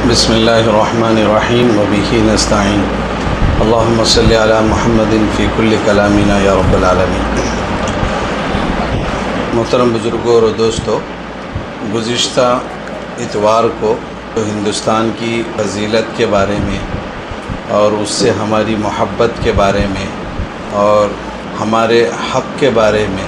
بسم اللہ الرحمن الرحیم وبہ نستعین اللہم صلی علی محمد فی کل کلامنا یا رب العالمین۔ محترم بزرگوں اور دوستو، گزشتہ اتوار کو ہندوستان کی فضیلت کے بارے میں اور اس سے ہماری محبت کے بارے میں اور ہمارے حق کے بارے میں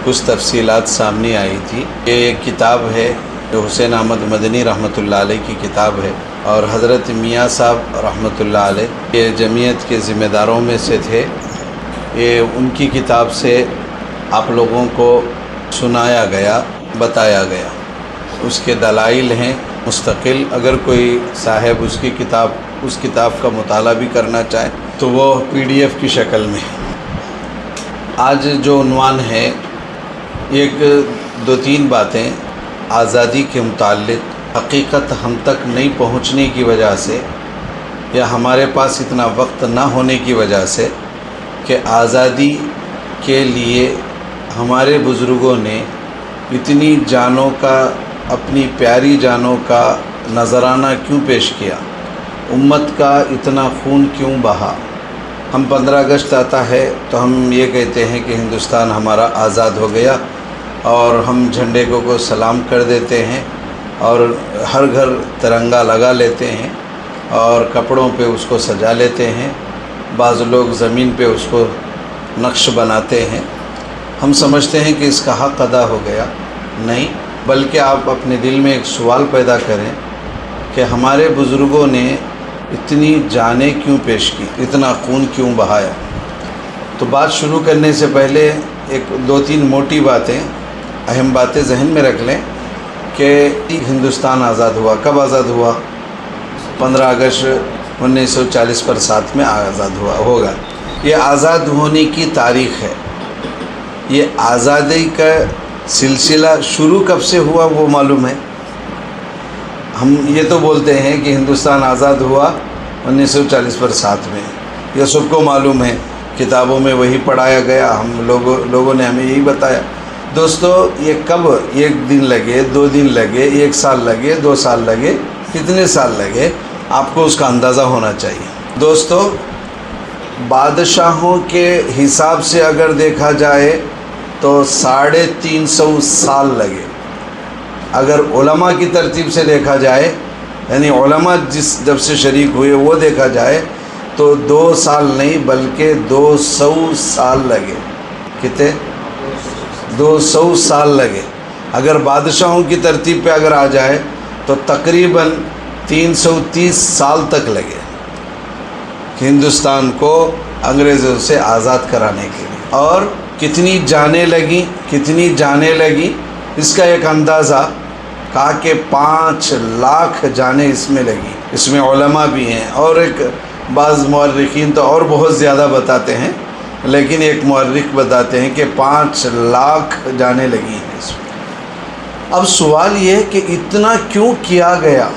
کچھ تفصیلات سامنے آئی تھی۔ یہ ایک کتاب ہے جو حسین احمد مدنی رحمۃ اللہ علیہ کی کتاب ہے، اور حضرت میاں صاحب رحمۃ اللہ علیہ یہ جمعیت کے ذمہ داروں میں سے تھے۔ یہ ان کی کتاب سے آپ لوگوں کو سنایا گیا، بتایا گیا۔ اس کے دلائل ہیں مستقل، اگر کوئی صاحب اس کتاب کا مطالعہ بھی کرنا چاہے تو وہ PDF کی شکل میں۔ آج جو عنوان ہے، ایک دو تین باتیں آزادی کے متعلق حقیقت ہم تک نہیں پہنچنے کی وجہ سے یا ہمارے پاس اتنا وقت نہ ہونے کی وجہ سے کہ آزادی کے لیے ہمارے بزرگوں نے اتنی جانوں کا، اپنی پیاری جانوں کا نذرانہ کیوں پیش کیا، امت کا اتنا خون کیوں بہا۔ ہم 15 اگست آتا ہے تو ہم یہ کہتے ہیں کہ ہندوستان ہمارا آزاد ہو گیا، اور ہم جھنڈے کو سلام کر دیتے ہیں اور ہر گھر ترنگا لگا لیتے ہیں اور کپڑوں پہ اس کو سجا لیتے ہیں۔ بعض لوگ زمین پہ اس کو نقش بناتے ہیں۔ ہم سمجھتے ہیں کہ اس کا حق ادا ہو گیا۔ نہیں، بلکہ آپ اپنے دل میں ایک سوال پیدا کریں کہ ہمارے بزرگوں نے اتنی جانیں کیوں پیش کی، اتنا خون کیوں بہایا۔ تو بات شروع کرنے سے پہلے ایک دو تین موٹی باتیں، اہم باتیں ذہن میں رکھ لیں کہ ہندوستان آزاد ہوا۔ کب آزاد ہوا؟ 15 اگست 1940 پر 7 میں آزاد ہوگا۔ یہ آزاد ہونے کی تاریخ ہے۔ یہ آزادی کا سلسلہ شروع کب سے ہوا وہ معلوم ہے؟ ہم یہ تو بولتے ہیں کہ ہندوستان آزاد ہوا 1940 پر 7 میں، یہ سب کو معلوم ہے، کتابوں میں وہی پڑھایا گیا، ہم لوگوں نے ہمیں یہی بتایا۔ دوستو، یہ کب، ایک دن لگے، 2 دن لگے، 1 سال لگے، 2 سال لگے، کتنے سال لگے، آپ کو اس کا اندازہ ہونا چاہیے۔ دوستو، بادشاہوں کے حساب سے اگر دیکھا جائے تو 350 سال لگے۔ اگر علماء کی ترتیب سے دیکھا جائے، یعنی علماء جب سے شریک ہوئے وہ دیکھا جائے تو 2 سال نہیں بلکہ 200 سال لگے۔ کتنے؟ 200 سال لگے۔ اگر بادشاہوں کی ترتیب پہ اگر آ جائے تو تقریباً 330 سال تک لگے ہندوستان کو انگریزوں سے آزاد کرانے کے لیے۔ اور کتنی جانیں لگی اس کا ایک اندازہ کہا کہ 5 لاکھ جانیں اس میں لگی۔ اس میں علماء بھی ہیں، اور ایک بعض مورخین تو اور بہت زیادہ بتاتے ہیں، لیکن ایک مورخ بتاتے ہیں کہ 5 لاکھ جانیں لگی ہیں اس میں۔ اب سوال یہ ہے کہ اتنا کیوں کیا گیا،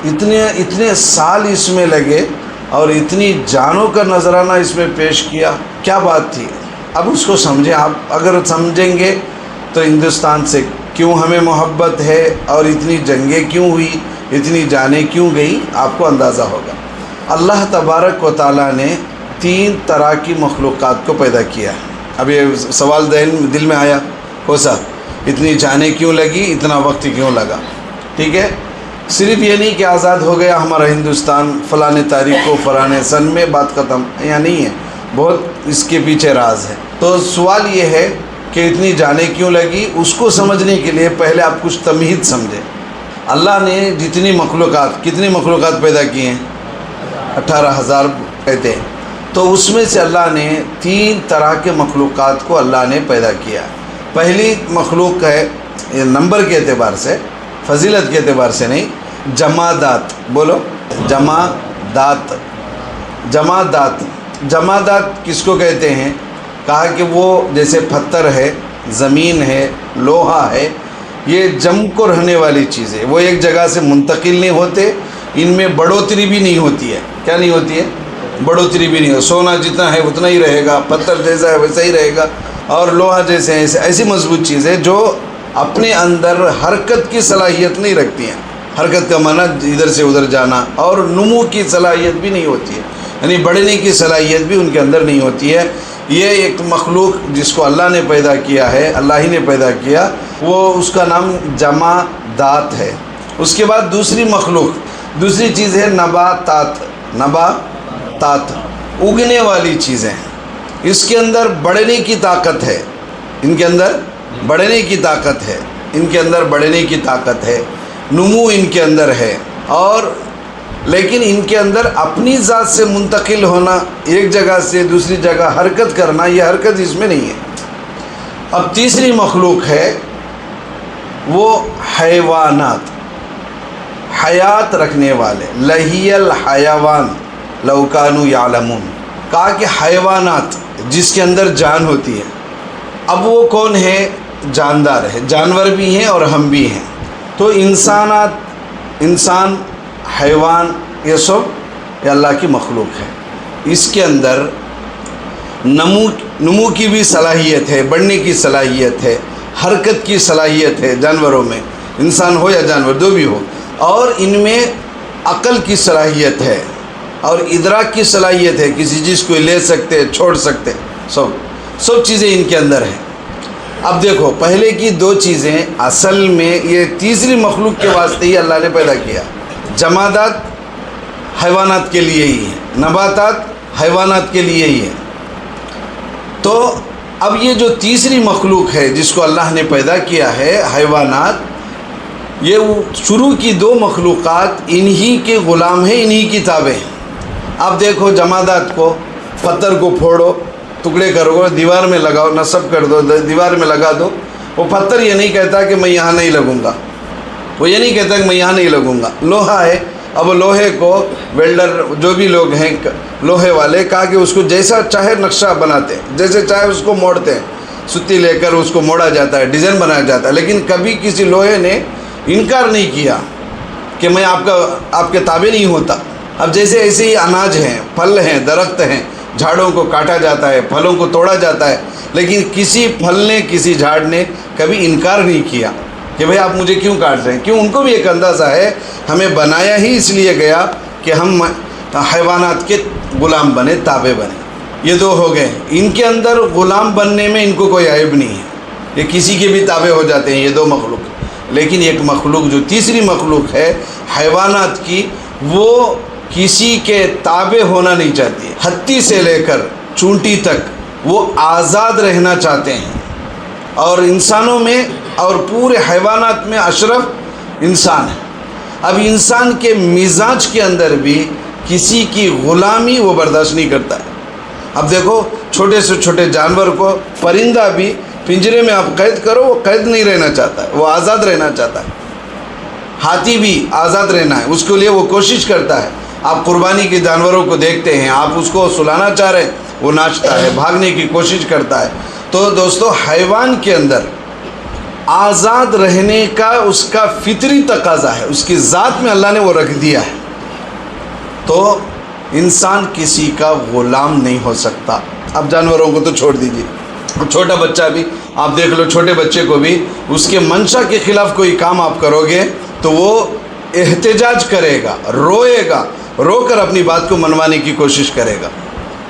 اتنے سال اس میں لگے اور اتنی جانوں کا نذرانہ اس میں پیش کیا، کیا بات تھی؟ اب اس کو سمجھیں۔ آپ اگر سمجھیں گے تو ہندوستان سے کیوں ہمیں محبت ہے اور اتنی جنگیں کیوں ہوئی، اتنی جانیں کیوں گئی، آپ کو اندازہ ہوگا۔ اللہ تبارک و تعالیٰ نے 3 طرح کی مخلوقات کو پیدا کیا ہے۔ اب یہ سوال دل میں آیا، کوسا اتنی جانیں کیوں لگی، اتنا وقت کیوں لگا؟ ٹھیک ہے، صرف یہ نہیں کہ آزاد ہو گیا ہمارا ہندوستان فلاں تاریخ کو فلاں سن میں، بات ختم، یا نہیں ہے، بہت اس کے پیچھے راز ہے۔ تو سوال یہ ہے کہ اتنی جانیں کیوں لگی، اس کو سمجھنے کے لیے پہلے آپ کچھ تمہید سمجھیں۔ اللہ نے کتنی مخلوقات پیدا کی ہیں؟ 18,000 کہتے ہیں۔ تو اس میں سے اللہ نے 3 طرح کے مخلوقات کو اللہ نے پیدا کیا۔ پہلی مخلوق ہے، یہ نمبر کے اعتبار سے، فضیلت کے اعتبار سے نہیں، جمادات۔ بولو، جمادات کس کو کہتے ہیں؟ کہا کہ وہ جیسے پتھر ہے، زمین ہے، لوہا ہے، یہ جم کو رہنے والی چیزیں، وہ ایک جگہ سے منتقل نہیں ہوتے، ان میں بڑھوتری بھی نہیں ہوتی ہے۔ کیا نہیں ہوتی ہے؟ بڑھوتری بھی نہیں ہو۔ سونا جتنا ہے اتنا ہی رہے گا، پتھر جیسا ہے ویسا ہی رہے گا، اور لوہا جیسے ایسی مضبوط چیزیں جو اپنے اندر حرکت کی صلاحیت نہیں رکھتی ہیں، حرکت کا معنی ادھر سے ادھر جانا، اور نمو کی صلاحیت بھی نہیں ہوتی ہے، یعنی بڑھنے کی صلاحیت بھی ان کے اندر نہیں ہوتی ہے۔ یہ ایک مخلوق جس کو اللہ نے پیدا کیا ہے، اللہ ہی نے پیدا کیا، وہ اس کا نام جمادات ہے۔ اس کے بعد دوسری مخلوق، دوسری چیز ہے نباتات۔ نباتات اگنے والی چیزیں، اس کے اندر بڑھنے کی طاقت ہے، ان کے اندر بڑھنے کی طاقت ہے، ان کے اندر بڑھنے کی طاقت ہے، نمو ان کے اندر ہے، اور لیکن ان کے اندر اپنی ذات سے منتقل ہونا، ایک جگہ سے دوسری جگہ حرکت کرنا، یہ حرکت اس میں نہیں ہے۔ اب تیسری مخلوق ہے وہ حیوانات، حیات رکھنے والے، لہی الحیوان لو کانوا یعلمون، کہا کہ حیوانات جس کے اندر جان ہوتی ہے۔ اب وہ کون ہے؟ جاندار ہے، جانور بھی ہیں اور ہم بھی ہیں۔ تو انسان، حیوان، یہ سب یہ اللہ کی مخلوق ہے۔ اس کے اندر نمو کی بھی صلاحیت ہے، بڑھنے کی صلاحیت ہے، حرکت کی صلاحیت ہے جانوروں میں، انسان ہو یا جانور دو بھی ہو، اور ان میں عقل کی صلاحیت ہے اور ادراک کی صلاحیت ہے، کسی چیز کو لے سکتے، چھوڑ سکتے، سب چیزیں ان کے اندر ہیں۔ اب دیکھو، پہلے کی دو چیزیں اصل میں یہ تیسری مخلوق کے واسطے ہی اللہ نے پیدا کیا۔ جمادات حیوانات کے لیے ہی ہے، نباتات حیوانات کے لیے ہی ہے۔ تو اب یہ جو تیسری مخلوق ہے جس کو اللہ نے پیدا کیا ہے، حیوانات، یہ شروع کی دو مخلوقات انہی کے غلام ہیں، انہی کی تابع ہیں۔ اب دیکھو، جمادات کو، پتھر کو پھوڑو، ٹکڑے کرو، دیوار میں لگاؤ، نصب کر دو، دیوار میں لگا دو، وہ پتھر یہ نہیں کہتا کہ میں یہاں نہیں لگوں گا، وہ یہ نہیں کہتا کہ میں یہاں نہیں لگوں گا۔ لوہا ہے، اب لوہے کو ویلڈر جو بھی لوگ ہیں لوہے والے، کہا کہ اس کو جیسا چاہے نقشہ بناتے ہیں، جیسے چاہے اس کو موڑتے ہیں، ستی لے کر اس کو موڑا جاتا ہے، ڈیزائن بنایا جاتا ہے، لیکن کبھی کسی لوہے نے انکار نہیں کیا کہ میں آپ کے تابع نہیں ہوتا۔ اب جیسے ایسے ہی اناج ہیں، پھل ہیں، درخت ہیں، جھاڑوں کو کاٹا جاتا ہے، پھلوں کو توڑا جاتا ہے، لیکن کسی پھل نے، کسی جھاڑ نے کبھی انکار نہیں کیا کہ بھئی آپ مجھے کیوں کاٹ رہے ہیں۔ کیوں؟ ان کو بھی ایک اندازہ ہے، ہمیں بنایا ہی اس لیے گیا کہ ہم حیوانات کے غلام بنے، تابع بنے۔ یہ دو ہو گئے، ان کے اندر غلام بننے میں ان کو کوئی عیب نہیں ہے، یہ کسی کے بھی تابع ہو جاتے ہیں، یہ دو مخلوق۔ لیکن ایک مخلوق جو تیسری مخلوق ہے حیوانات کی، وہ کسی کے تابع ہونا نہیں چاہتی ہے، ہتھی سے لے کر چونٹی تک وہ آزاد رہنا چاہتے ہیں۔ اور انسانوں میں اور پورے حیوانات میں اشرف انسان ہے۔ اب انسان کے مزاج کے اندر بھی کسی کی غلامی وہ برداشت نہیں کرتا ہے۔ اب دیکھو، چھوٹے سے چھوٹے جانور کو، پرندہ بھی پنجرے میں آپ قید کرو، وہ قید نہیں رہنا چاہتا ہے، وہ آزاد رہنا چاہتا ہے۔ ہاتھی بھی آزاد رہنا ہے، اس کے لیے وہ کوشش کرتا ہے۔ آپ قربانی کے جانوروں کو دیکھتے ہیں، آپ اس کو سلانا چاہ رہے ہیں، وہ ناچتا ہے، بھاگنے کی کوشش کرتا ہے۔ تو دوستو، حیوان کے اندر آزاد رہنے کا اس کا فطری تقاضا ہے، اس کی ذات میں اللہ نے وہ رکھ دیا ہے۔ تو انسان کسی کا غلام نہیں ہو سکتا۔ اب جانوروں کو تو چھوڑ دیجیے، چھوٹا بچہ بھی آپ دیکھ لو، چھوٹے بچے کو بھی اس کے منشا کے خلاف کوئی کام آپ کرو گے تو وہ احتجاج کرے گا، روئے گا، رو کر اپنی بات کو منوانے کی کوشش کرے گا۔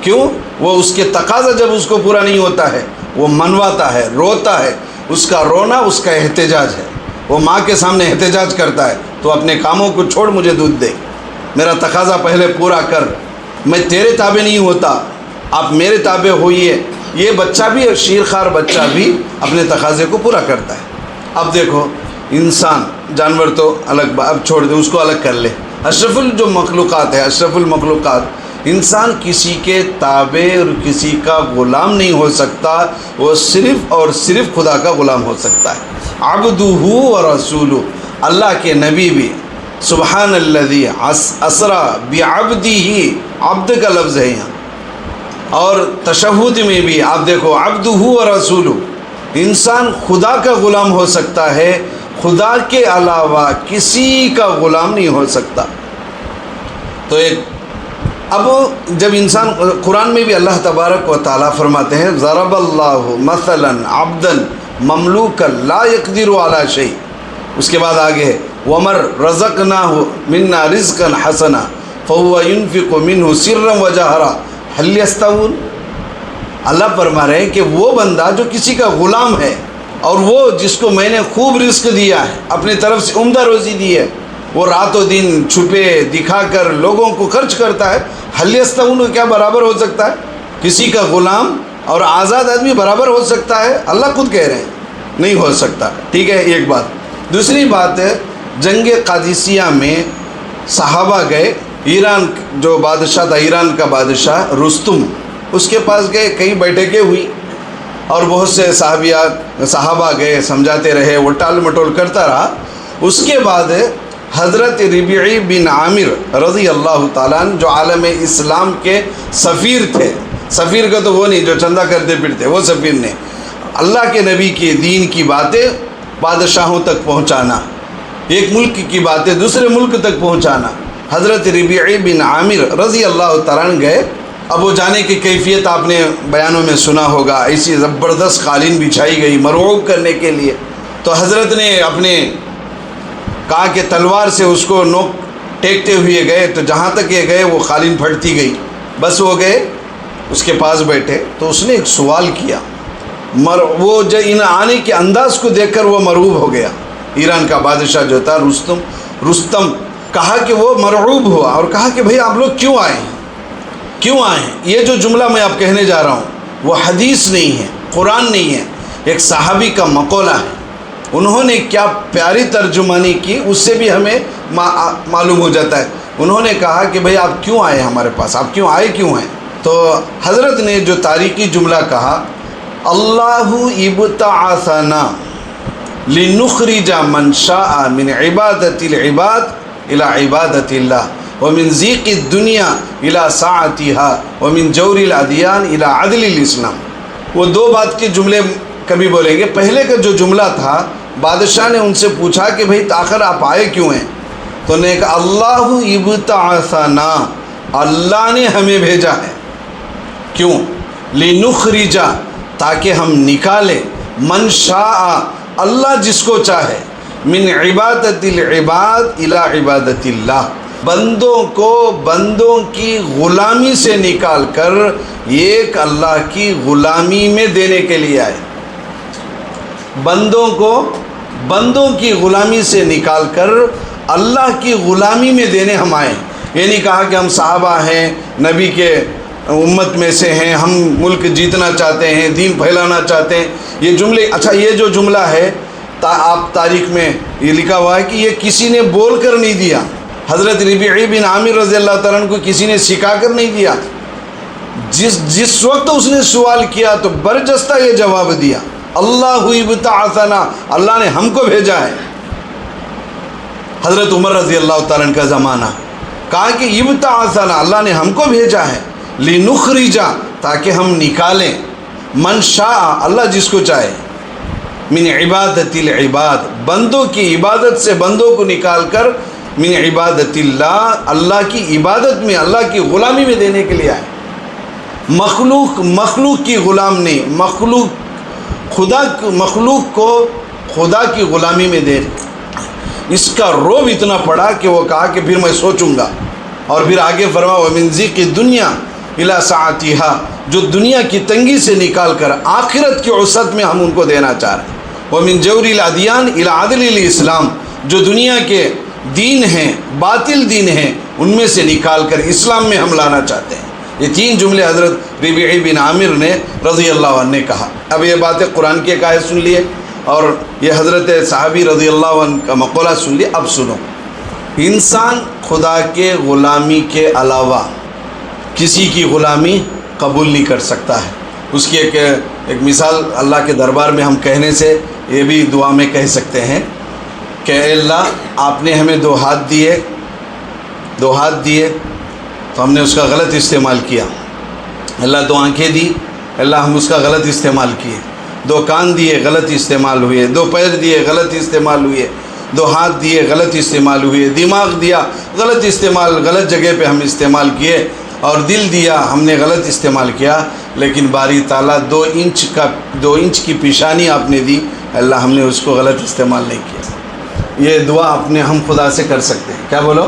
کیوں؟ وہ اس کے تقاضا جب اس کو پورا نہیں ہوتا ہے، وہ منواتا ہے، روتا ہے۔ اس کا رونا اس کا احتجاج ہے۔ وہ ماں کے سامنے احتجاج کرتا ہے، تو اپنے کاموں کو چھوڑ، مجھے دودھ دے، میرا تقاضا پہلے پورا کر، میں تیرے تابع نہیں ہوتا، آپ میرے تابع ہوئیے۔ یہ بچہ بھی، شیرخوار بچہ بھی اپنے تقاضے کو پورا کرتا ہے۔ اب دیکھو، انسان، جانور تو الگ، اب چھوڑ دیں، اس کو الگ کر لے۔ اشرف جو مخلوقات ہے، اشرف المخلوقات، انسان کسی کے تابع اور کسی کا غلام نہیں ہو سکتا، وہ صرف اور صرف خدا کا غلام ہو سکتا ہے۔ عبدہ و رسولہ، اللہ کے نبی بھی سبحان الذی اسرا بعبدہ، عبد کا لفظ ہے یہاں، اور تشہد میں بھی آپ دیکھو عبدہ و رسولہ، انسان خدا کا غلام ہو سکتا ہے، خدا کے علاوہ کسی کا غلام نہیں ہو سکتا۔ تو اب جب انسان، قرآن میں بھی اللہ تبارک و تعالیٰ فرماتے ہیں ضرب اللہ مثلا عبدا مملوکا لا یقدر علی شیء، اس کے بعد آگے ہے ومر رزقناه منا رزقا حسنا فهو ينفق منه سرا وجهرا هل يستوون۔ اللہ فرما رہے ہیں کہ وہ بندہ جو کسی کا غلام ہے اور وہ جس کو میں نے خوب رزق دیا ہے، اپنی طرف سے عمدہ روزی دی ہے، وہ رات و دن چھپے دکھا کر لوگوں کو خرچ کرتا ہے، هل يستوون، کیا برابر ہو سکتا ہے؟ کسی کا غلام اور آزاد آدمی برابر ہو سکتا ہے؟ اللہ خود کہہ رہے ہیں نہیں ہو سکتا۔ ٹھیک ہے، ایک بات۔ دوسری بات ہے، جنگ قادسیہ میں صحابہ گئے، ایران جو بادشاہ تھا، ایران کا بادشاہ رستم، اس کے پاس گئے، کئی بیٹھکیں ہوئی اور بہت سے صحابہ گئے، سمجھاتے رہے، وہ ٹال مٹول کرتا رہا۔ اس کے بعد حضرت ربیعی بن عامر رضی اللہ تعالیٰ عنہ جو عالم اسلام کے سفیر تھے، سفیر کا تو وہ نہیں جو چندہ کرتے پھرتے، وہ سفیر نے اللہ کے نبی کے دین کی باتیں بادشاہوں تک پہنچانا، ایک ملک کی باتیں دوسرے ملک تک پہنچانا۔ حضرت ربیعی بن عامر رضی اللہ تعالیٰ عنہ گئے۔ اب وہ جانے کی کیفیت آپ نے بیانوں میں سنا ہوگا، ایسی زبردست قالین بچھائی گئی مرعوب کرنے کے لیے۔ تو حضرت نے اپنے کہا کہ تلوار سے اس کو نوک ٹیکتے ہوئے گئے، تو جہاں تک یہ گئے وہ قالین پھٹتی گئی۔ بس وہ گئے اس کے پاس بیٹھے تو اس نے ایک سوال کیا، وہ جو ان آنے کے انداز کو دیکھ کر وہ مرعوب ہو گیا۔ ایران کا بادشاہ جو تھا رستم کہا کہ وہ مرعوب ہوا اور کہا کہ بھئی آپ لوگ کیوں آئے ہیں، کیوں آئے ہیں؟ یہ جو جملہ میں آپ کہنے جا رہا ہوں وہ حدیث نہیں ہے، قرآن نہیں ہے، ایک صحابی کا مقولہ ہے۔ انہوں نے کیا پیاری ترجمانی کی، اس سے بھی ہمیں معلوم ہو جاتا ہے۔ انہوں نے کہا کہ بھئی آپ کیوں آئے ہمارے پاس، آپ کیوں آئے کیوں ہیں؟ تو حضرت نے جو تاریخی جملہ کہا، اللہ ابتعثنا لنخرج من شاء من عبادت العباد الى عبادت اللہ ومن ضیق الدنیا الى ساعتها ومن جور الادیان الى عدل الاسلام۔ وہ دو بات کے جملے کبھی بولیں گے۔ پہلے کا جو جملہ تھا، بادشاہ نے ان سے پوچھا کہ بھئی آخر آپ آئے کیوں ہیں؟ تو انہوں نے کہا اللہ ابتعثنا، اللہ نے ہمیں بھیجا ہے۔ کیوں؟ لنخرج، تاکہ ہم نکالیں، من شاء، اللہ جس کو چاہے، من عبادت العباد الى عبادت اللہ، بندوں کو بندوں کی غلامی سے نکال کر ایک اللہ کی غلامی میں دینے کے لیے آئے۔ بندوں کو بندوں کی غلامی سے نکال کر اللہ کی غلامی میں دینے ہم آئے۔ یہ نہیں کہا کہ ہم صحابہ ہیں، نبی کے امت میں سے ہیں، ہم ملک جیتنا چاہتے ہیں، دین پھیلانا چاہتے ہیں۔ یہ جملے، اچھا یہ جو جملہ ہے آپ تاریخ میں یہ لکھا ہوا ہے کہ یہ کسی نے بول کر نہیں دیا، حضرت ربیعی بن عامر رضی اللہ تعالیٰ عنہ کو کسی نے سکھا کر نہیں دیا۔ جس وقت اس نے سوال کیا تو برجستہ یہ جواب دیا، اللہ ابتعثنا، اللہ نے ہم کو بھیجا ہے۔ حضرت عمر رضی اللہ تعالیٰ عنہ کا زمانہ، کہا کہ ابتعثنا، اللہ نے ہم کو بھیجا ہے، لنخرج، تاکہ ہم نکالیں، من شاء، اللہ جس کو چاہے، من عبادت العباد، بندوں کی عبادت سے بندوں کو نکال کر من عبادت اللہ، اللہ کی عبادت میں، اللہ کی غلامی میں دینے کے لیے آئے۔ مخلوق کی غلام نہیں، مخلوق کو خدا کی غلامی میں دے۔ اس کا روب اتنا پڑا کہ وہ کہا کہ پھر میں سوچوں گا، اور پھر آگے فرما ومن ضیق الدنیا الی ساعتها، جو دنیا کی تنگی سے نکال کر آخرت کی وسعت میں ہم ان کو دینا چاہ رہے ہیں۔ ومن جور الادیان الی عدل الاسلام، جو دنیا کے دین ہیں، باطل دین ہیں، ان میں سے نکال کر اسلام میں ہم لانا چاہتے ہیں۔ یہ تین جملے حضرت ربیعی بن عامر نے رضی اللہ عنہ نے کہا۔ اب یہ باتیں قرآن کی ایک آیت سن لیے اور یہ حضرت صحابی رضی اللہ عنہ کا مقولہ سن لیے۔ اب سنو، انسان خدا کے غلامی کے علاوہ کسی کی غلامی قبول نہیں کر سکتا ہے۔ اس کی ایک مثال اللہ کے دربار میں ہم کہنے سے یہ بھی دعا میں کہہ سکتے ہیں کہ اے اللہ، آپ نے ہمیں دو ہاتھ دیے تو ہم نے اس کا غلط استعمال کیا۔ اللہ دو آنکھیں دی، اللہ ہم اس کا غلط استعمال کیے۔ دو کان دیے، غلط استعمال ہوئے۔ دو پیر دیے، غلط استعمال ہوئے۔ دو ہاتھ دیے، غلط استعمال ہوئے۔ دماغ دیا، غلط استعمال، غلط جگہ پہ ہم استعمال کیے۔ اور دل دیا، ہم نے غلط استعمال کیا۔ لیکن باری تعالیٰ 2 انچ کی پیشانی آپ نے دی، اللہ ہم نے اس کو غلط استعمال نہیں کیا۔ یہ دعا اپنے ہم خدا سے کر سکتے ہیں. کیا بولو؟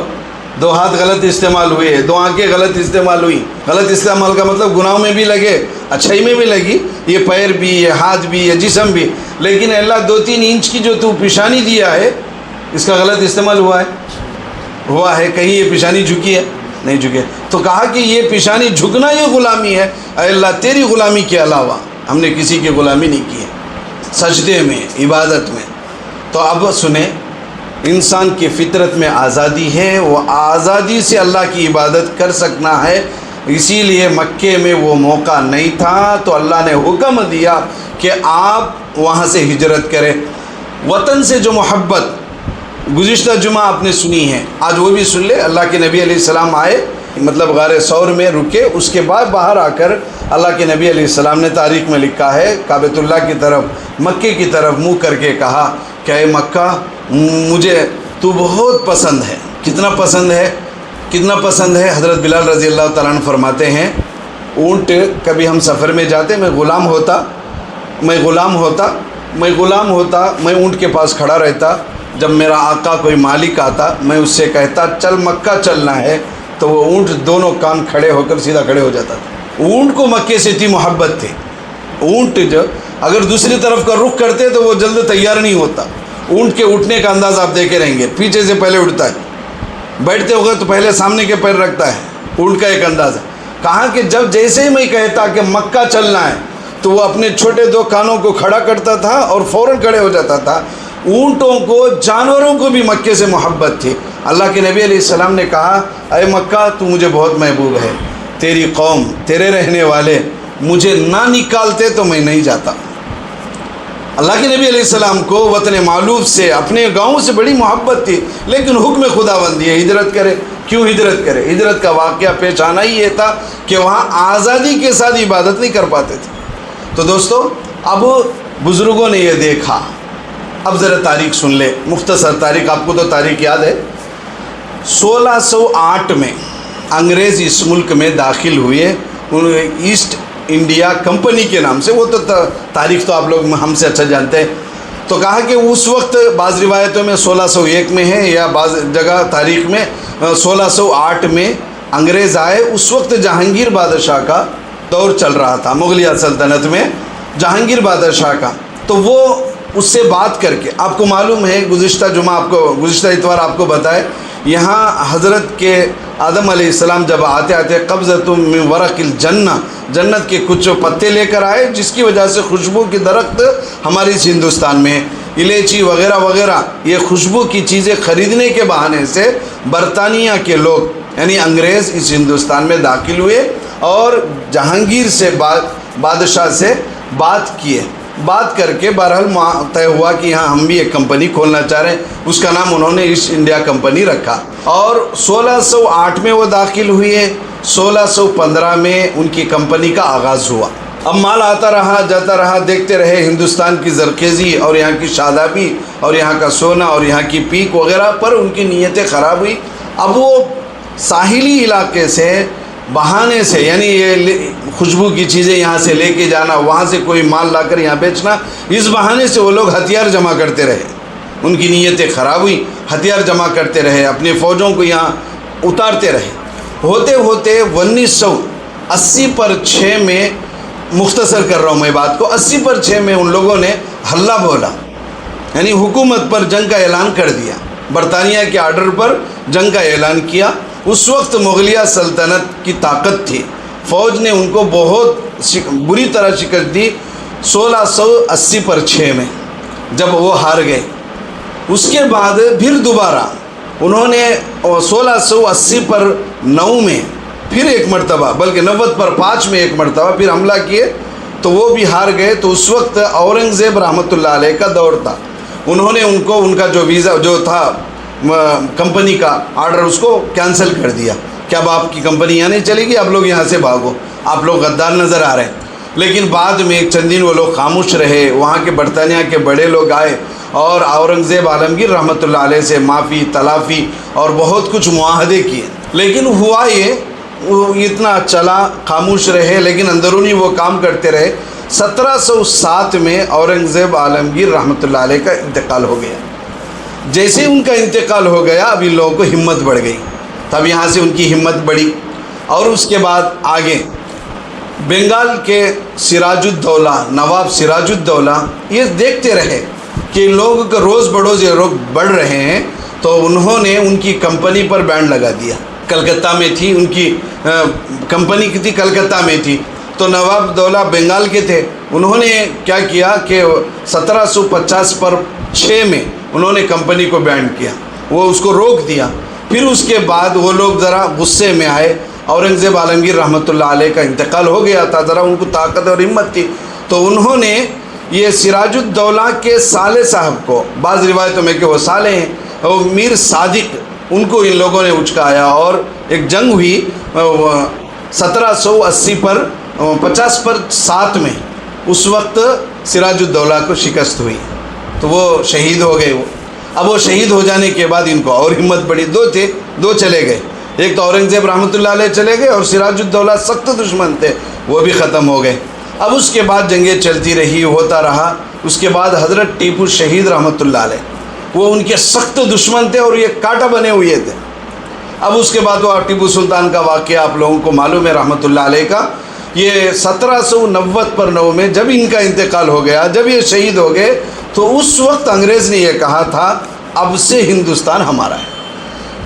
2 ہاتھ غلط استعمال ہوئے، 2 آنکھیں غلط استعمال ہوئی. غلط استعمال کا مطلب گناہوں میں بھی لگے، اچھائی میں بھی لگی، یہ پیر بھی، یہ ہاتھ بھی، یہ جسم بھی. لیکن اللہ 2-3 انچ کی جو تو پیشانی دیا ہے، اس کا غلط استعمال ہوا ہے. کہیں یہ پیشانی جھکی ہے؟ نہیں جھکے. تو کہا کہ یہ پیشانی جھکنا یہ غلامی ہے. اے اللہ تیری غلامی کے علاوہ ہم نے کسی کی غلامی نہیں کی ہے، سجدے میں، عبادت میں. تو اب سنیں، انسان کی فطرت میں آزادی ہے، وہ آزادی سے اللہ کی عبادت کر سکنا ہے. اسی لیے مکے میں وہ موقع نہیں تھا تو اللہ نے حکم دیا کہ آپ وہاں سے ہجرت کریں. وطن سے جو محبت گزشتہ جمعہ آپ نے سنی ہے، آج وہ بھی سن لے. اللہ کے نبی علیہ السلام آئے، مطلب غار ثور میں رکے، اس کے بعد باہر آ کر اللہ کے نبی علیہ السلام نے تاریخ میں لکھا ہے، کعبۃ اللہ کی طرف، مکے کی طرف منہ کر کے کہا کہ اے مکہ، مجھے تو بہت پسند ہے. کتنا پسند ہے؟ کتنا پسند ہے؟ حضرت بلال رضی اللہ تعالیٰ عنہ فرماتے ہیں، اونٹ کبھی ہم سفر میں جاتے، میں غلام ہوتا، میں اونٹ کے پاس کھڑا رہتا. جب میرا آقا کوئی مالک آتا، میں اس سے کہتا چل مکہ چلنا ہے، تو وہ اونٹ دونوں کان کھڑے ہو کر سیدھا کھڑے ہو جاتا تھا. اونٹ کو مکے سے اتنی محبت تھی. اونٹ جو اگر دوسری طرف کا رخ کرتے تو وہ جلد تیار نہیں ہوتا. اونٹ کے اٹھنے کا انداز آپ دیکھے رہیں گے، پیچھے سے پہلے اٹھتا ہے، بیٹھتے ہو گئے تو پہلے سامنے کے پیر رکھتا ہے. اونٹ کا ایک انداز ہے. کہا کہ جب جیسے ہی میں کہتا کہ مکہ چلنا ہے تو وہ اپنے چھوٹے 2 کانوں کو کھڑا کرتا تھا اور فوراً کھڑے ہو جاتا تھا. اونٹوں کو، جانوروں کو بھی مکے سے محبت تھی. اللہ کے نبی علیہ السلام نے کہا اے مکہ تو مجھے بہت محبوب ہے، تیری قوم، تیرے رہنے والے مجھے نہ نکالتے تو میں نہیں جاتا. اللہ کے نبی علیہ السلام کو وطن معلوف سے، اپنے گاؤں سے بڑی محبت تھی، لیکن حکم خداوندی ہے ہجرت کرے. کیوں ہجرت کرے؟ ہجرت کا واقعہ پیش آنا ہی یہ تھا کہ وہاں آزادی کے ساتھ عبادت نہیں کر پاتے تھے. تو دوستو، اب بزرگوں نے یہ دیکھا. اب ذرا تاریخ سن لے، مختصر تاریخ. آپ کو تو تاریخ یاد ہے. 1608 میں انگریز اس ملک میں داخل ہوئے، ایسٹ انڈیا کمپنی کے نام سے. وہ تو تاریخ تو آپ لوگ ہم سے اچھا جانتے ہیں. تو کہا کہ اس وقت بعض روایتوں میں 1601 میں ہے، یا بعض جگہ تاریخ میں 1608 میں انگریز آئے. اس وقت جہانگیر بادشاہ کا دور چل رہا تھا، مغلیہ سلطنت میں جہانگیر بادشاہ کا. تو وہ اس سے بات کر کے، آپ کو معلوم ہے گزشتہ اتوار آپ کو بتائے، یہاں حضرت کے آدم علیہ السلام جب آتے قبضۃ من ورق الجنہ، جنت کے کچھ پتے لے کر آئے، جس کی وجہ سے خوشبو کی درخت ہمارے اس ہندوستان میں، الائچی وغیرہ وغیرہ، یہ خوشبو کی چیزیں خریدنے کے بہانے سے برطانیہ کے لوگ یعنی انگریز اس ہندوستان میں داخل ہوئے اور جہانگیر سے بادشاہ سے بات کیے. بات کر کے بہرحال طے ہوا کہ یہاں ہم بھی ایک کمپنی کھولنا چاہ رہے ہیں. اس کا نام انہوں نے ایسٹ انڈیا کمپنی رکھا. اور 1608 میں وہ داخل ہوئے. 1615 میں ان کی کمپنی کا آغاز ہوا. اب مال آتا رہا جاتا رہا، دیکھتے رہے ہندوستان کی زرخیزی اور یہاں کی شادابی اور یہاں کا سونا اور یہاں کی پیک وغیرہ پر ان کی نیتیں خراب ہوئی. اب وہ ساحلی علاقے سے بہانے سے، یعنی یہ خوشبو کی چیزیں یہاں سے لے کے جانا، وہاں سے کوئی مال لا کر یہاں بیچنا، اس بہانے سے وہ لوگ ہتھیار جمع کرتے رہے. ان کی نیتیں خراب ہوئی، ہتھیار جمع کرتے رہے، اپنے فوجوں کو یہاں اتارتے رہے. ہوتے ہوتے 1980 پر 6 میں، مختصر کر رہا ہوں میں بات کو، 80 پر 6 میں ان لوگوں نے ہلہ بولا، یعنی حکومت پر جنگ کا اعلان کر دیا. برطانیہ کے آرڈر پر جنگ کا اعلان کیا. اس وقت مغلیہ سلطنت کی طاقت تھی، فوج نے ان کو بہت بری طرح شکست دی. 1680 پر 6 میں جب وہ ہار گئے، اس کے بعد پھر دوبارہ انہوں نے 1680 پر 9 میں پھر ایک مرتبہ، بلکہ 90 پر 5 میں ایک مرتبہ پھر حملہ کیے، تو وہ بھی ہار گئے. تو اس وقت اورنگزیب رحمۃ اللہ علیہ کا دور تھا. انہوں نے ان کا جو ویزا جو تھا کمپنی کا آرڈر، اس کو کینسل کر دیا کہ اب آپ کی کمپنی یہاں نہیں چلے گی، آپ لوگ یہاں سے بھاگو، آپ لوگ غدار نظر آ رہے ہیں. لیکن بعد میں چند دن وہ لوگ خاموش رہے. وہاں کے برطانیہ کے بڑے لوگ آئے اور اورنگزیب عالمگیر رحمۃ اللہ علیہ سے معافی تلافی اور بہت کچھ معاہدے کیے. لیکن ہوا یہ، وہ اتنا چلا، خاموش رہے، لیکن اندرونی وہ کام کرتے رہے. 1707 میں اورنگزیب عالمگیر رحمۃ اللہ علیہ کا انتقال ہو گیا. جیسے ان کا انتقال ہو گیا اب ان لوگوں کو ہمت بڑھ گئی، تب یہاں سے ان کی ہمت بڑھی، اور اس کے بعد آگے بنگال کے سراج الدولہ، نواب سراج الدولہ یہ دیکھتے رہے کہ لوگ کا روز بروز یہ لوگ بڑھ رہے ہیں، تو انہوں نے ان کی کمپنی پر بین لگا دیا۔ کلکتہ میں تھی ان کی کمپنی کی تھی، کلکتہ میں تھی، تو نواب دولہ بنگال کے تھے، انہوں نے کیا کیا کہ 1750 پر 6 میں انہوں نے کمپنی کو بین کیا، وہ اس کو روک دیا۔ پھر اس کے بعد وہ لوگ ذرا غصے میں آئے، اورنگزیب عالمگیر رحمۃ اللہ علیہ کا انتقال ہو گیا تھا، ذرا ان کو طاقت اور ہمت تھی، تو انہوں نے یہ سراج الدولہ کے سالے صاحب کو، بعض روایتوں میں کہ وہ سالے ہیں، وہ میر صادق، ان کو ان لوگوں نے اچکایا اور ایک جنگ ہوئی 1780 پر 50 پر 7 میں، اس وقت سراج الدولہ کو شکست ہوئی تو وہ شہید ہو گئے۔ اب وہ شہید ہو جانے کے بعد ان کو اور ہمت بڑھی، دو چلے گئے، ایک تو اورنگزیب رحمۃ اللہ علیہ چلے گئے اور سراج الدولہ سخت دشمن تھے، وہ بھی ختم ہو گئے۔ اب اس کے بعد جنگیں چلتی رہی، ہوتا رہا۔ اس کے بعد حضرت ٹیپو شہید رحمۃ اللہ علیہ، وہ ان کے سخت دشمن تھے اور یہ کانٹا بنے ہوئے تھے۔ اب اس کے بعد وہ ٹیپو سلطان کا واقعہ آپ لوگوں کو معلوم ہے رحمۃ اللہ علیہ کا، یہ 1790 پر 9 میں جب ان کا انتقال ہو گیا، جب یہ شہید ہو گئے، تو اس وقت انگریز نے یہ کہا تھا اب سے ہندوستان ہمارا ہے۔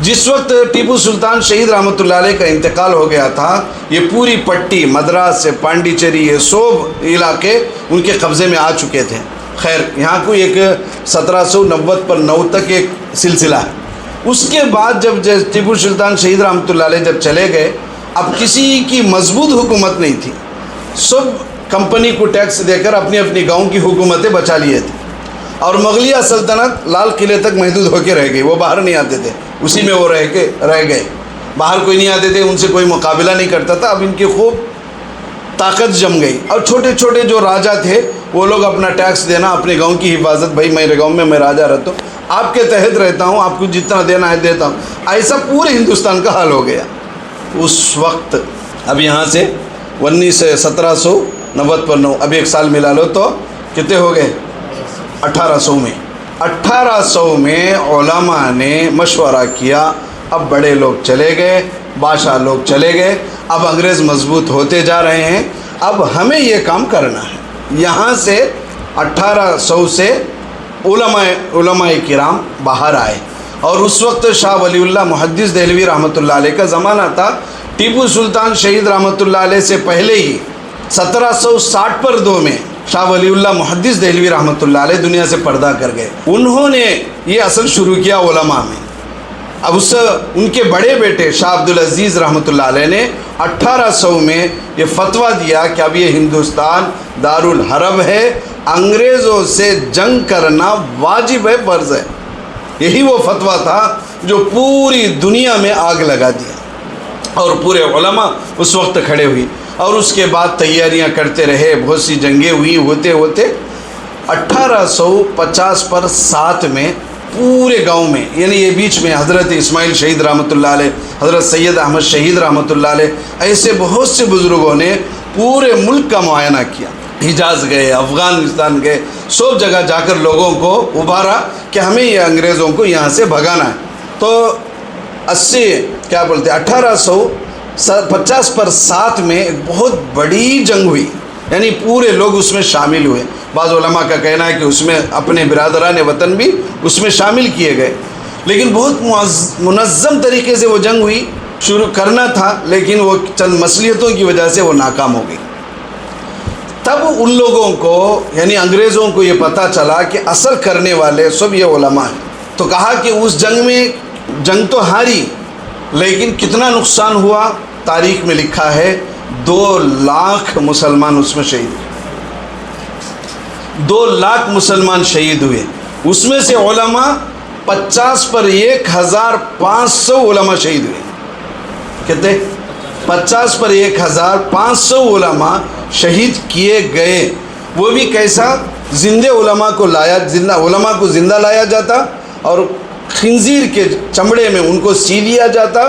جس وقت ٹیپو سلطان شہید رحمۃ اللہ علیہ کا انتقال ہو گیا تھا، یہ پوری پٹی مدراس سے پانڈیچری، یہ سب علاقے ان کے قبضے میں آ چکے تھے۔ خیر یہاں کوئی ایک 1790 پر 9 تک ایک سلسلہ ہے۔ اس کے بعد جب ٹیپو سلطان شہید رحمۃ اللہ علیہ جب چلے گئے، اب کسی کی مضبوط حکومت نہیں تھی، سب کمپنی کو ٹیکس دے کر اپنی اپنی گاؤں کی حکومتیں بچا لیے تھے، اور مغلیہ سلطنت لال قلعے تک محدود ہو کے رہ گئی، وہ باہر نہیں آتے تھے، اسی میں وہ رہ گئے، باہر کوئی نہیں آتے تھے، ان سے کوئی مقابلہ نہیں کرتا تھا۔ اب ان کی خوب طاقت جم گئی، اور چھوٹے چھوٹے جو راجا تھے وہ لوگ اپنا ٹیکس دینا، اپنے گاؤں کی حفاظت، بھائی میرے گاؤں میں میں راجا رہتا ہوں، آپ کے تحت رہتا ہوں، آپ کو جتنا دینا ہے دیتا ہوں، ایسا پورے ہندوستان کا حال ہو گیا اس وقت۔ اب یہاں سے 1790 پر 9، اب ایک سال ملا لو تو کتنے ہو گئے؟ 1800 میں 1800 میں علماء نے مشورہ کیا، اب بڑے لوگ چلے گئے، بادشاہ لوگ چلے گئے، اب انگریز مضبوط ہوتے جا رہے ہیں، اب ہمیں یہ کام کرنا ہے۔ یہاں سے 1800 سے علماء کرام باہر آئے، اور اس وقت شاہ ولی اللہ محدث دہلوی رحمۃ اللہ علیہ کا زمانہ تھا۔ ٹیپو سلطان شہید رحمۃ اللہ علیہ سے پہلے ہی 1760 پر 2 میں شاہ ولی اللہ محدث دہلوی رحمۃ اللہ علیہ دنیا سے پردہ کر گئے۔ انہوں نے یہ اصل شروع کیا علماء میں۔ اب ان کے بڑے بیٹے شاہ عبدالعزیز رحمۃ اللہ علیہ نے 1800 میں یہ فتویٰ دیا کہ اب یہ ہندوستان دارالحرب ہے، انگریزوں سے جنگ کرنا واجب ہے، فرض ہے۔ یہی وہ فتویٰ تھا جو پوری دنیا میں آگ لگا دیا، اور پورے علماء اس وقت کھڑے ہوئی، اور اس کے بعد تیاریاں کرتے رہے، بہت سی جنگیں ہوئی، ہوتے ہوتے 1850 پر 7 میں پورے گاؤں میں، یعنی یہ بیچ میں حضرت اسماعیل شہید رحمۃ اللہ علیہ، حضرت سید احمد شہید رحمۃ اللہ علیہ، ایسے بہت سے بزرگوں نے پورے ملک کا معائنہ کیا، حجاز گئے، افغانستان گئے، سب جگہ جا کر لوگوں کو ابھارا کہ ہمیں یہ انگریزوں کو یہاں سے بھگانا ہے۔ تو 1850 پر 7 میں ایک بہت بڑی جنگ ہوئی، یعنی پورے لوگ اس میں شامل ہوئے۔ بعض علماء کا کہنا ہے کہ اس میں اپنے برادران وطن بھی اس میں شامل کیے گئے، لیکن بہت منظم طریقے سے وہ جنگ ہوئی۔ شروع کرنا تھا لیکن وہ چند مصلیحتوں کی وجہ سے وہ ناکام ہو گئی۔ تب ان لوگوں کو، یعنی انگریزوں کو یہ پتہ چلا کہ اثر کرنے والے سب یہ علماء ہیں، تو کہا کہ اس جنگ میں، جنگ تو ہاری لیکن کتنا نقصان ہوا، تاریخ میں لکھا ہے 2 لاکھ مسلمان اس میں شہید ہوئے، 2 لاکھ مسلمان شہید ہوئے۔ اس میں سے علماء 50 پر 1500 علماء شہید ہوئے۔ کتنے؟ 50 پر 1500 علماء شہید کیے گئے۔ وہ بھی کیسا؟ زندہ علماء کو لایا، علماء کو زندہ لایا جاتا، اور خنزیر کے چمڑے میں ان کو سی لیا جاتا،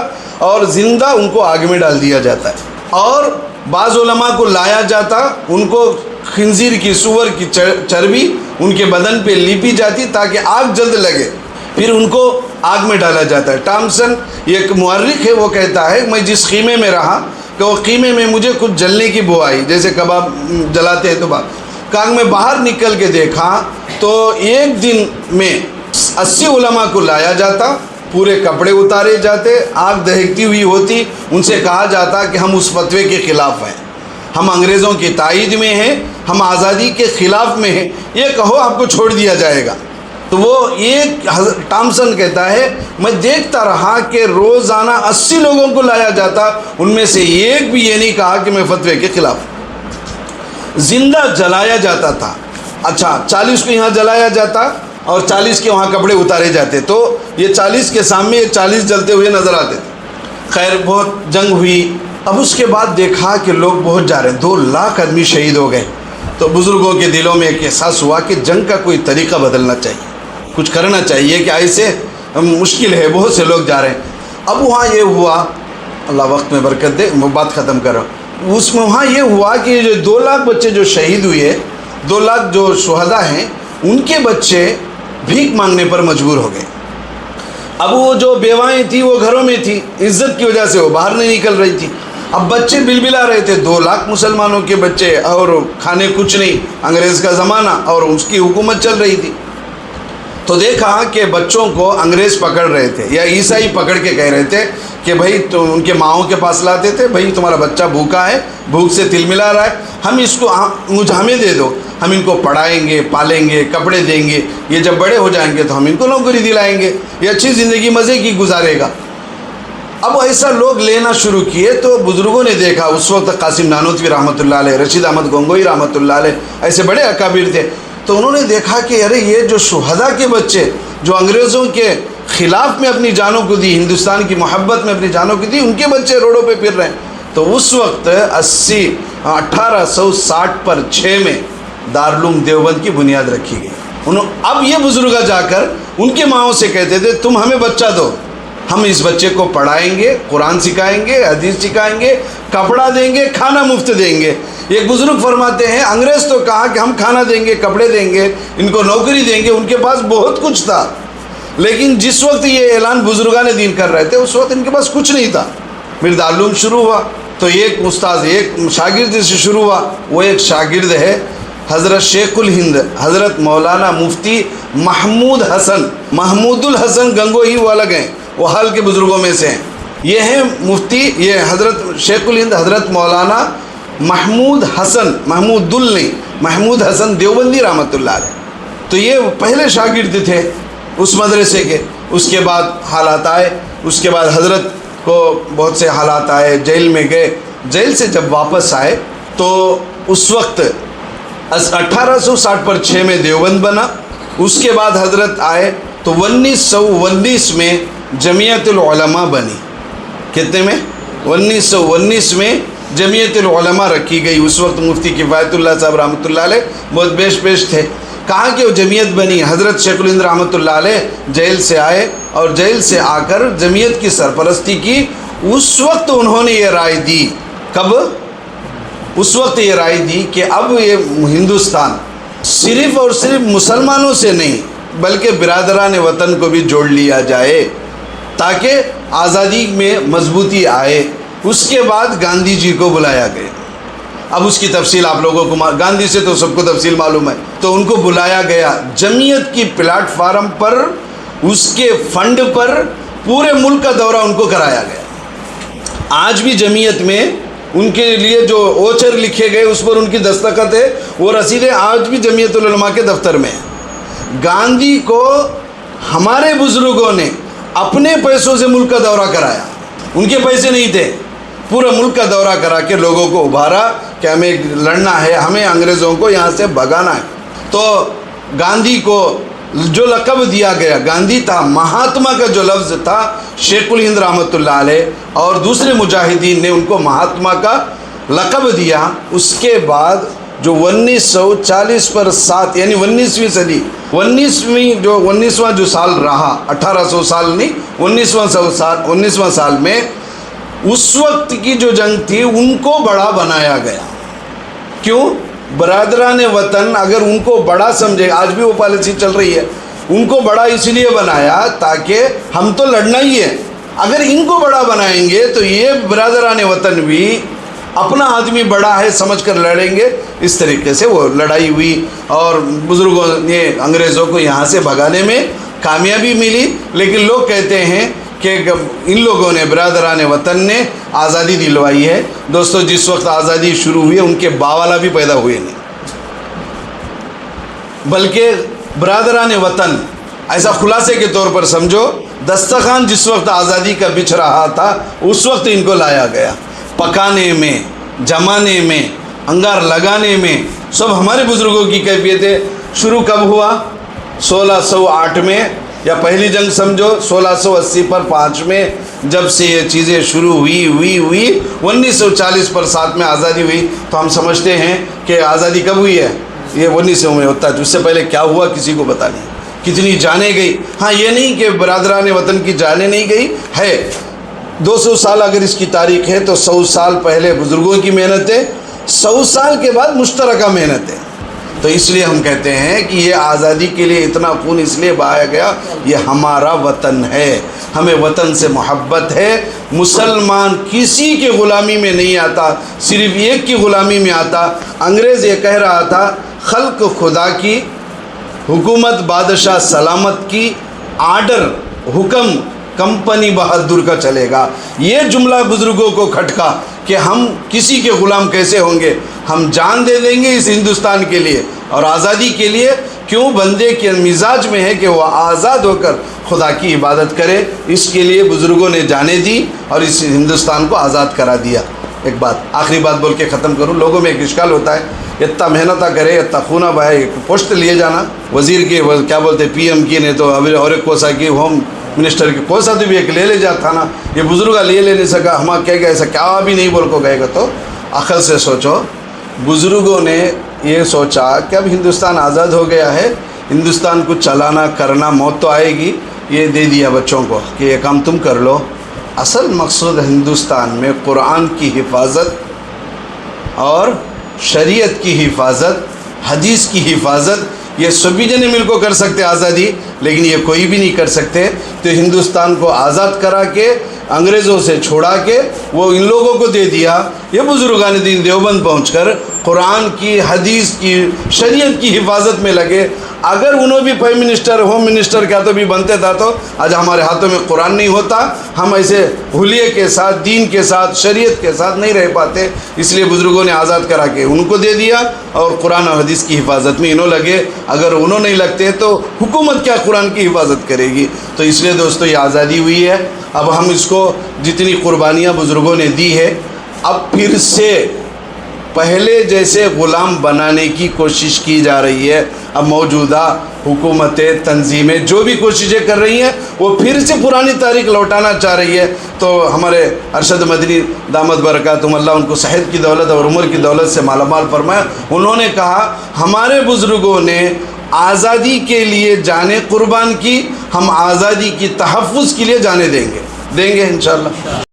اور زندہ ان کو آگ میں ڈال دیا جاتا ہے۔ اور بعض علماء کو لایا جاتا، ان کو خنزیر کی، سور کی چربی ان کے بدن پہ لیپی جاتی تاکہ آگ جلد لگے، پھر ان کو آگ میں ڈالا جاتا ہے۔ ٹامسن ایک مورخ ہے، وہ کہتا ہے میں جس خیمے میں رہا کہ وہ خیمے میں مجھے کچھ جلنے کی بو آئی، جیسے کباب جلاتے ہیں تو کہا میں باہر نکل کے دیکھا تو ایک دن میں 80 علماء کو لایا جاتا، پورے کپڑے اتارے جاتے، آگ دہکتی ہوئی ہوتی، ان سے کہا جاتا کہ ہم اس فتوے کے خلاف ہیں، ہم انگریزوں کی تائید میں ہیں، ہم آزادی کے خلاف میں ہیں، یہ کہو آپ کو چھوڑ دیا جائے گا۔ تو وہ ایک ٹامسن کہتا ہے میں دیکھتا رہا کہ روزانہ 80 لوگوں کو لایا جاتا، ان میں سے ایک بھی یہ نہیں کہا کہ میں فتوے کے خلاف ہوں۔ زندہ جلایا جاتا تھا، اچھا 40 کو یہاں جلایا جاتا اور 40 کے وہاں کپڑے اتارے جاتے، تو یہ 40 کے سامنے 40 جلتے ہوئے نظر آتے تھے۔ خیر بہت جنگ ہوئی، اب اس کے بعد دیکھا کہ لوگ بہت جا رہے ہیں، 2 لاکھ آدمی شہید ہو گئے، تو بزرگوں کے دلوں میں ایک احساس ہوا کہ جنگ کا کوئی طریقہ بدلنا چاہیے، کچھ کرنا چاہیے کہ ایسے مشکل ہے، بہت سے لوگ جا رہے ہیں۔ اب وہاں یہ ہوا، اللہ وقت میں برکت دے، میں بات ختم کر رہا ہوں، اس میں وہاں یہ ہوا کہ جو 2 لاکھ بچے جو شہید ہوئے، 2 لاکھ جو شہداء ہیں، ان کے بچے بھیک مانگنے پر مجبور ہو گئے۔ اب وہ جو بیوائیں تھیں وہ گھروں میں تھیں، عزت کی وجہ سے وہ باہر نہیں نکل رہی تھی، اب بچے بلبلا رہے تھے، 2 لاکھ مسلمانوں کے بچے اور کھانے کچھ نہیں، انگریز کا زمانہ اور اس کی حکومت چل رہی تھی۔ تو دیکھا کہ بچوں کو انگریز پکڑ رہے تھے یا عیسائی پکڑ کے کہہ رہے تھے کہ بھائی تو ان کے ماؤں کے پاس لاتے تھے، بھائی تمہارا بچہ بھوکا ہے، بھوک سے تل ملا رہا ہے، ہم اس کو ہمیں دے دو، ہم ان کو پڑھائیں گے، پالیں گے، کپڑے دیں گے، یہ جب بڑے ہو جائیں گے تو ہم ان کو نوکری دلائیں گے، یہ اچھی زندگی مزے کی گزارے گا۔ اب ایسا لوگ لینا شروع کیے تو بزرگوں نے دیکھا، اس وقت قاسم نانوتوی رحمۃ اللہ علیہ، رشید احمد گنگوئی رحمۃ اللہ علیہ، ایسے بڑے اکابر تھے، تو انہوں نے دیکھا کہ ارے یہ جو شہداء کے بچے جو انگریزوں کے خلاف میں اپنی جانوں کو دی، ہندوستان کی محبت میں اپنی جانوں کو دی، ان کے بچے روڈوں پہ پھر رہے ہیں۔ تو اس وقت 1860 پر 6 میں دارالعلوم دیوبند کی بنیاد رکھی گئی۔ اب یہ بزرگ جا کر ان کے ماؤں سے کہتے تھے تم ہمیں بچہ دو، ہم اس بچے کو پڑھائیں گے، قرآن سکھائیں گے، حدیث سکھائیں گے، کپڑا دیں گے، کھانا مفت دیں گے۔ ایک بزرگ فرماتے ہیں انگریز تو کہا کہ ہم کھانا دیں گے، کپڑے دیں گے، ان کو نوکری دیں گے، ان کے پاس بہت کچھ تھا، لیکن جس وقت یہ اعلان بزرگان دین کر رہے تھے اس وقت ان کے پاس کچھ نہیں تھا۔ پھر دارالعلوم شروع ہوا تو ایک استاد ایک شاگرد سے شروع ہوا، وہ ایک شاگرد ہے حضرت شیخ الہند حضرت مولانا مفتی محمود الحسن گنگوہی، وہ الگ ہیں، وہ حال کے بزرگوں میں سے ہیں، یہ ہیں مفتی، یہ حضرت شیخ الہند حضرت مولانا محمود حسن دیوبندی رحمۃ اللہ علیہ، تو یہ پہلے شاگرد تھے اس مدرسے کے۔ اس کے بعد حالات آئے، اس کے بعد حضرت کو بہت سے حالات آئے، جیل میں گئے، جیل سے جب واپس آئے تو اس وقت 1860 پر 6 میں دیوبند بنا، اس کے بعد حضرت آئے تو 1919 میں جمعیت العلماء بنی۔ کتنے میں؟ 1919 میں جمعیت العلماء رکھی گئی، اس وقت مفتی کفایت اللہ صاحب رحمۃ اللہ علیہ بہت پیش تھے۔ کہا کہ وہ جمعیت بنی، حضرت شیخ الہند رحمۃ اللہ علیہ جیل سے آئے اور جیل سے آ کر جمعیت کی سرپرستی کی۔ اس وقت انہوں نے یہ رائے دی، کب؟ اس وقت یہ رائے دی کہ اب یہ ہندوستان صرف اور صرف مسلمانوں سے نہیں بلکہ برادران وطن کو بھی جوڑ لیا جائے تاکہ آزادی میں مضبوطی آئے۔ اس کے بعد گاندھی جی کو بلایا گیا، اب اس کی تفصیل آپ لوگوں کو، گاندھی سے تو سب کو تفصیل معلوم ہے، تو ان کو بلایا گیا جمعیت کی پلیٹ فارم پر، اس کے فنڈ پر پورے ملک کا دورہ ان کو کرایا گیا۔ آج بھی جمعیت میں ان کے لیے جو اوچر لکھے گئے اس پر ان کی دستخط ہے، وہ رسیدیں آج بھی جمعیت العلماء کے دفتر میں ہیں۔ گاندھی کو ہمارے بزرگوں نے اپنے پیسوں سے ملک کا دورہ کرایا، ان کے پیسے نہیں تھے، پورا ملک کا دورہ کرا کے لوگوں کو ابھارا کہ ہمیں لڑنا ہے، ہمیں انگریزوں کو یہاں سے بھگانا ہے۔ تو گاندھی کو جو لقب دیا گیا، گاندھی تھا، مہاتما کا جو لفظ تھا شیخ الہند رحمۃ اللہ علیہ اور دوسرے مجاہدین نے ان کو مہاتما کا لقب دیا۔ اس کے بعد جو 1940 پر 7 یعنی 19ویں صدی، 19واں جو سال رہا، 1800 سال نہیں، 19واں سال میں اس وقت کی جو جنگ تھی ان کو بڑا بنایا گیا۔ کیوں؟ برادران وطن اگر ان کو بڑا سمجھے، آج بھی وہ پالیسی چل رہی ہے ان کو بڑا اس لیے بنایا تاکہ ہم تو لڑنا ہی ہے، اگر ان کو بڑا بنائیں گے تو یہ برادران وطن بھی اپنا آدمی بڑا ہے سمجھ کر لڑیں گے۔ اس طریقے سے وہ لڑائی ہوئی اور بزرگوں نے انگریزوں کو یہاں سے بھگانے میں کامیابی ملی، لیکن لوگ کہتے ہیں کہ ان لوگوں نے برادران وطن نے آزادی دلوائی ہے۔ دوستو جس وقت آزادی شروع ہوئی ان کے باوالا بھی پیدا ہوئے نہیں، بلکہ برادران وطن ایسا خلاصے کے طور پر سمجھو، دسترخوان جس وقت آزادی کا بچھ رہا تھا اس وقت ان کو لایا گیا، پکانے میں، جمانے میں، انگار لگانے میں، سب ہمارے بزرگوں کی کیفیت ہے۔ شروع کب ہوا؟ 1608 میں، یا پہلی جنگ سمجھو 1680 پر 5 میں، جب سے یہ چیزیں شروع ہوئی 1940 پر 7 میں آزادی ہوئی، تو ہم سمجھتے ہیں کہ آزادی کب ہوئی ہے؟ یہ 1900 میں ہوتا ہے، اس سے پہلے کیا ہوا کسی کو پتہ نہیں، کتنی جانیں گئی۔ ہاں یہ نہیں کہ برادران وطن کی جانیں نہیں گئی، ہے 200 سال اگر اس کی تاریخ ہے تو 100 سال پہلے بزرگوں کی محنت ہے، 100 سال کے بعد مشترکہ محنت ہے۔ تو اس لیے ہم کہتے ہیں کہ یہ آزادی کے لیے اتنا خون اس لیے بہایا گیا، یہ ہمارا وطن ہے، ہمیں وطن سے محبت ہے۔ مسلمان کسی کی غلامی میں نہیں آتا، صرف ایک کی غلامی میں آتا۔ انگریز یہ کہہ رہا تھا خلق خدا کی، حکومت بادشاہ سلامت کی، آرڈر حکم کمپنی بہادر کا چلے گا۔ یہ جملہ بزرگوں کو کھٹکا کہ ہم کسی کے غلام کیسے ہوں گے، ہم جان دے دیں گے اس ہندوستان کے لیے اور آزادی کے لیے۔ کیوں؟ بندے کے مزاج میں ہے کہ وہ آزاد ہو کر خدا کی عبادت کرے، اس کے لیے بزرگوں نے جانیں دی اور اس ہندوستان کو آزاد کرا دیا۔ ایک بات آخری بات بول کے ختم کروں، لوگوں میں ایک اشکال ہوتا ہے، اتنا محنت کرے، اتنا خونہ بہائے، پوسٹ لیے جانا وزیر کی، کیا بولتے پی ایم کی، نہیں تو ابھی اور ایک کوسا کی، ہوم منسٹر کی، کوسا تو بھی ایک لے جاتا نا، یہ بزرگ لے نہیں سکا، ہم کہہ گئے ایسا کیا بھی نہیں بول کو گئے گا۔ تو عقل سے سوچو، بزرگوں نے یہ سوچا کہ اب ہندوستان آزاد ہو گیا ہے، ہندوستان کو چلانا کرنا، موت تو آئے گی، یہ دے دیا بچوں کو کہ یہ کام تم کر لو۔ اصل مقصود ہندوستان میں قرآن کی حفاظت اور شریعت کی حفاظت، حدیث کی حفاظت، یہ سبھی جنے مل کو کر سکتے آزادی، لیکن یہ کوئی بھی نہیں کر سکتے۔ تو ہندوستان کو آزاد کرا کے انگریزوں سے چھوڑا کے وہ ان لوگوں کو دے دیا۔ یہ بزرگان دین دیوبند پہنچ کر قرآن کی، حدیث کی، شریعت کی حفاظت میں لگے۔ اگر انہوں بھی پرائم منسٹر، ہوم منسٹر کیا تو بھی بنتے تھا تو آج ہمارے ہاتھوں میں قرآن نہیں ہوتا، ہم ایسے حلیے کے ساتھ، دین کے ساتھ، شریعت کے ساتھ نہیں رہ پاتے۔ اس لیے بزرگوں نے آزاد کرا کے ان کو دے دیا اور قرآن اور حدیث کی حفاظت میں انہوں لگے۔ اگر انہوں نہیں لگتے تو حکومت کیا قرآن کی حفاظت کرے گی؟ تو اس لیے دوستو یہ آزادی ہوئی ہے، اب ہم اس کو جتنی قربانیاں بزرگوں نے دی ہے، اب پھر سے پہلے جیسے غلام بنانے کی کوشش کی جا رہی ہے۔ اب موجودہ حکومتیں، تنظیمیں جو بھی کوششیں کر رہی ہیں وہ پھر سے پرانی تاریخ لوٹانا چاہ رہی ہے۔ تو ہمارے ارشد مدنی دامت برکاتہم اللہ ان کو صحت کی دولت اور عمر کی دولت سے مالا مال فرمایا، انہوں نے کہا ہمارے بزرگوں نے آزادی کے لیے جانیں قربان کی، ہم آزادی کی تحفظ کے لیے جانیں دیں گے انشاءاللہ۔